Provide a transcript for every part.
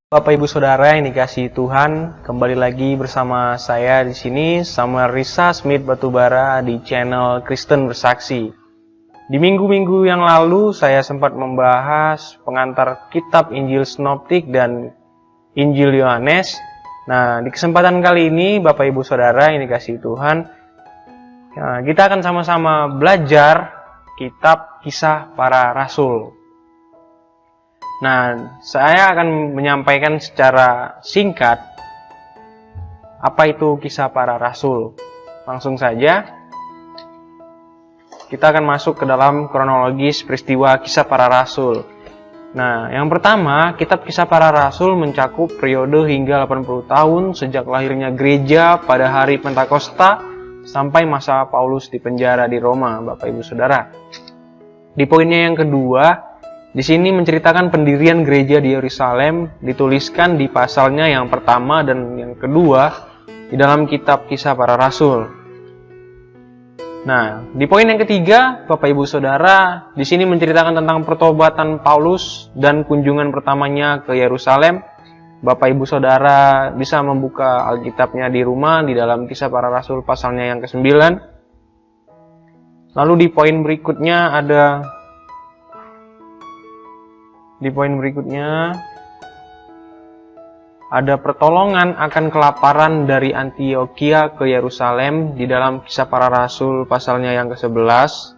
Bapak Ibu Saudara yang dikasihi Tuhan, kembali lagi bersama saya di sini Samuel Risa Smith Batubara di channel Kristen Bersaksi. Di minggu-minggu yang lalu saya sempat membahas pengantar kitab Injil Sinoptik dan Injil Yohanes. Nah, di kesempatan kali ini Bapak Ibu Saudara yang dikasihi Tuhan, kita akan sama-sama belajar kitab Kisah Para Rasul. Nah, saya akan menyampaikan secara singkat apa itu Kisah Para Rasul. Langsung saja kita akan masuk ke dalam kronologis peristiwa Kisah Para Rasul. Nah, yang pertama, kitab Kisah Para Rasul mencakup periode hingga 80 tahun sejak lahirnya gereja pada hari Pentakosta sampai masa Paulus di penjara di Roma, Bapak Ibu Saudara. Di poinnya yang kedua, di sini menceritakan pendirian gereja di Yerusalem, dituliskan di pasalnya yang pertama dan yang kedua di dalam kitab Kisah Para Rasul. Nah, di poin yang ketiga, Bapak Ibu Saudara, di sini menceritakan tentang pertobatan Paulus dan kunjungan pertamanya ke Yerusalem. Bapak Ibu Saudara bisa membuka Alkitabnya di rumah di dalam Kisah Para Rasul pasalnya yang ke-9. Lalu di poin berikutnya ada pertolongan akan kelaparan dari Antiokhia ke Yerusalem di dalam Kisah Para Rasul pasalnya yang ke-11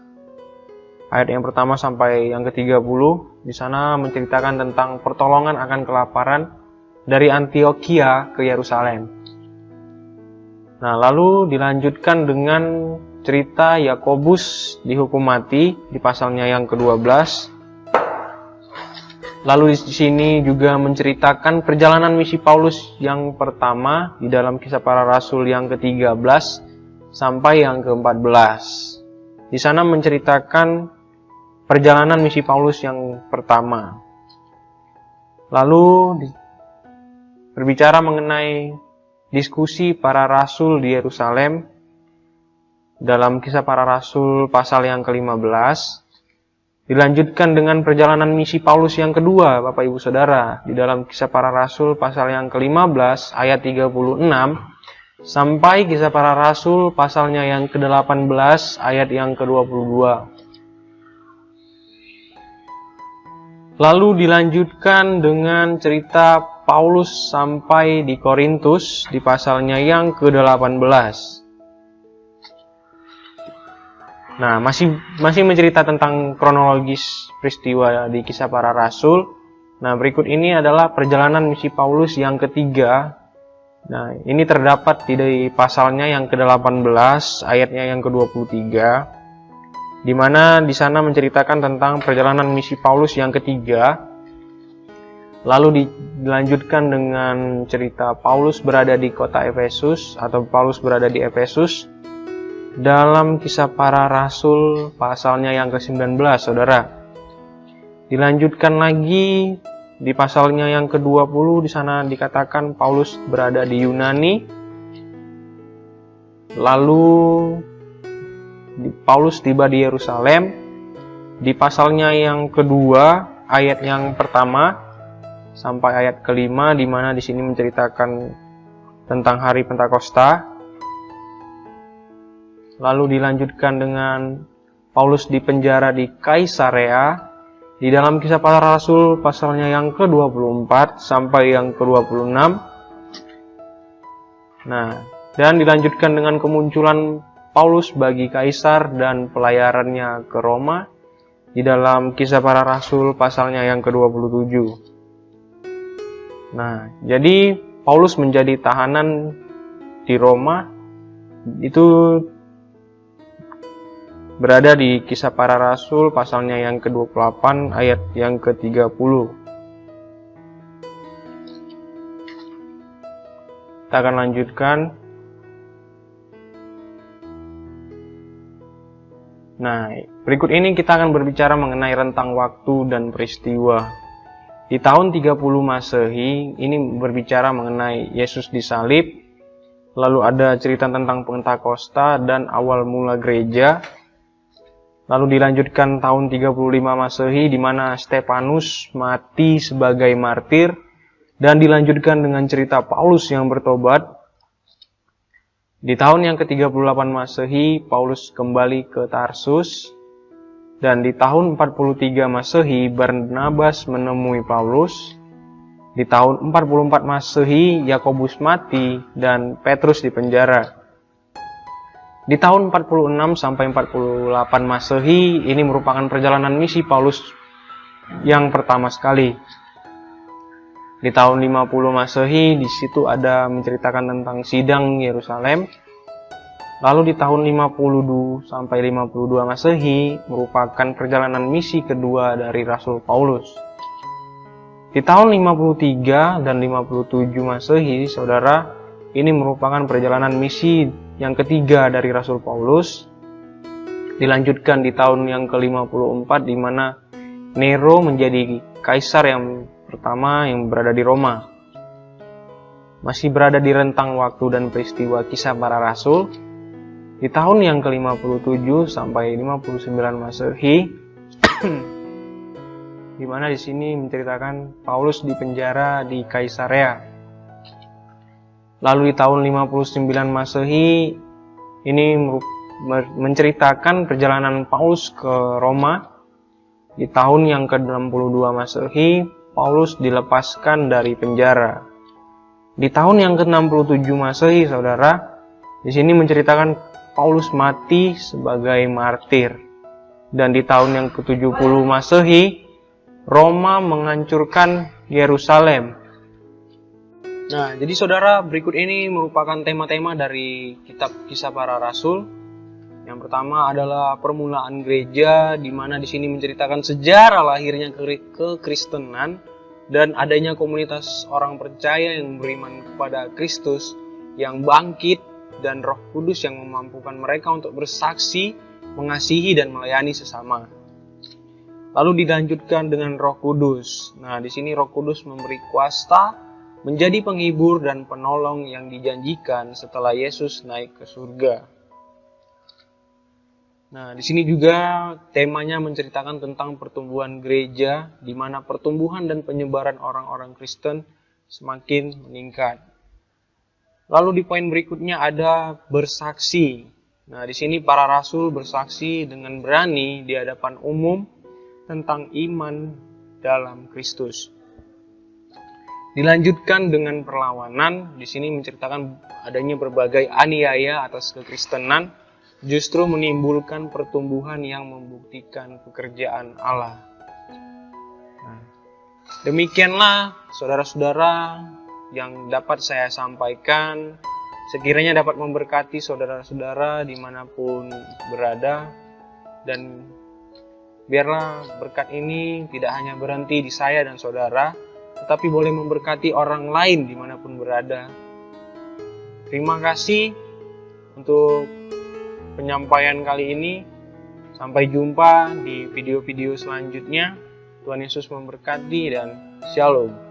ayat yang pertama sampai yang ke-30. Di sana menceritakan tentang pertolongan akan kelaparan dari Antiokhia ke Yerusalem. Nah, lalu dilanjutkan dengan cerita Yakobus dihukum mati di pasalnya yang ke-12. Lalu di sini juga menceritakan perjalanan misi Paulus yang pertama di dalam Kisah Para Rasul yang ke-13 sampai yang ke-14. Di sana menceritakan perjalanan misi Paulus yang pertama. Lalu berbicara mengenai diskusi para rasul di Yerusalem dalam Kisah Para Rasul pasal yang ke-15. Dilanjutkan dengan perjalanan misi Paulus yang kedua, Bapak Ibu Saudara, di dalam Kisah Para Rasul pasal yang ke-15 ayat 36 sampai Kisah Para Rasul pasalnya yang ke-18 ayat yang ke-22. Lalu dilanjutkan dengan cerita Paulus sampai di Korintus di pasalnya yang ke-18. Nah, masih mencerita tentang kronologis peristiwa di Kisah Para Rasul. Nah, berikut ini adalah perjalanan misi Paulus yang ketiga. Nah, ini terdapat di pasalnya yang ke-18, ayatnya yang ke-23, di mana di sana menceritakan tentang perjalanan misi Paulus yang ketiga. Lalu dilanjutkan dengan cerita Paulus berada di kota Efesus atau Paulus berada di Efesus dalam Kisah Para Rasul pasalnya yang ke-19, Saudara. Dilanjutkan lagi di pasalnya yang ke-20, di sana dikatakan Paulus berada di Yunani. Lalu Paulus tiba di Yerusalem. Di pasalnya yang kedua, ayat yang pertama sampai ayat ke-5, di mana di sini menceritakan tentang hari Pentakosta. Lalu dilanjutkan dengan Paulus di penjara di Kaisarea di dalam Kisah Para Rasul pasalnya yang ke-24 sampai yang ke-26. Nah, dan dilanjutkan dengan kemunculan Paulus bagi Kaisar dan pelayarannya ke Roma di dalam Kisah Para Rasul pasalnya yang ke-27. Nah, jadi Paulus menjadi tahanan di Roma itu berada di Kisah Para Rasul pasalnya yang ke-28 ayat yang ke-30. Kita akan lanjutkan. Nah, berikut ini kita akan berbicara mengenai rentang waktu dan peristiwa. Di tahun 30 Masehi, ini berbicara mengenai Yesus disalib, lalu ada cerita tentang Pentakosta dan awal mula gereja. Lalu dilanjutkan tahun 35 Masehi di mana Stefanus mati sebagai martir, dan dilanjutkan dengan cerita Paulus yang bertobat. Di tahun yang ke-38 Masehi, Paulus kembali ke Tarsus, dan di tahun 43 Masehi, Barnabas menemui Paulus. Di tahun 44 Masehi, Yakobus mati dan Petrus dipenjara. Di tahun 46 sampai 48 Masehi, ini merupakan perjalanan misi Paulus yang pertama sekali. Di tahun 50 Masehi, di situ ada menceritakan tentang sidang Yerusalem. Lalu di tahun 50 sampai 52 Masehi merupakan perjalanan misi kedua dari Rasul Paulus. Di tahun 53 dan 57 Masehi, saudara, ini merupakan perjalanan misi yang ketiga dari Rasul Paulus. Dilanjutkan di tahun yang ke-54 di mana Nero menjadi kaisar yang pertama yang berada di Roma. Masih berada di rentang waktu dan peristiwa Kisah Para Rasul. Di tahun yang ke-57 sampai 59 Masehi di mana di sini menceritakan Paulus dipenjara di Kaisarea. Lalu di tahun 59 Masehi ini menceritakan perjalanan Paulus ke Roma. Di tahun yang ke-62 Masehi, Paulus dilepaskan dari penjara. Di tahun yang ke-67 Masehi, saudara, di sini menceritakan Paulus mati sebagai martir. Dan di tahun yang ke-70 Masehi, Roma menghancurkan Yerusalem. Nah, jadi saudara, berikut ini merupakan tema-tema dari kitab Kisah Para Rasul. Yang pertama adalah permulaan gereja, di mana di sini menceritakan sejarah lahirnya kekristenan dan adanya komunitas orang percaya yang beriman kepada Kristus yang bangkit dan Roh Kudus yang memampukan mereka untuk bersaksi, mengasihi dan melayani sesama. Lalu dilanjutkan dengan Roh Kudus. Nah, di sini Roh Kudus memberi kuasa menjadi penghibur dan penolong yang dijanjikan setelah Yesus naik ke surga. Nah, di sini juga temanya menceritakan tentang pertumbuhan gereja, di mana pertumbuhan dan penyebaran orang-orang Kristen semakin meningkat. Lalu di poin berikutnya ada bersaksi. Nah, di sini para rasul bersaksi dengan berani di hadapan umum tentang iman dalam Kristus. Dilanjutkan dengan perlawanan, di sini menceritakan adanya berbagai aniaya atas kekristenan, justru menimbulkan pertumbuhan yang membuktikan pekerjaan Allah. Nah, demikianlah saudara-saudara yang dapat saya sampaikan, sekiranya dapat memberkati saudara-saudara dimanapun berada, dan biarlah berkat ini tidak hanya berhenti di saya dan saudara, tetapi boleh memberkati orang lain dimanapun berada. Terima kasih untuk penyampaian kali ini. Sampai jumpa di video-video selanjutnya. Tuhan Yesus memberkati dan Shalom.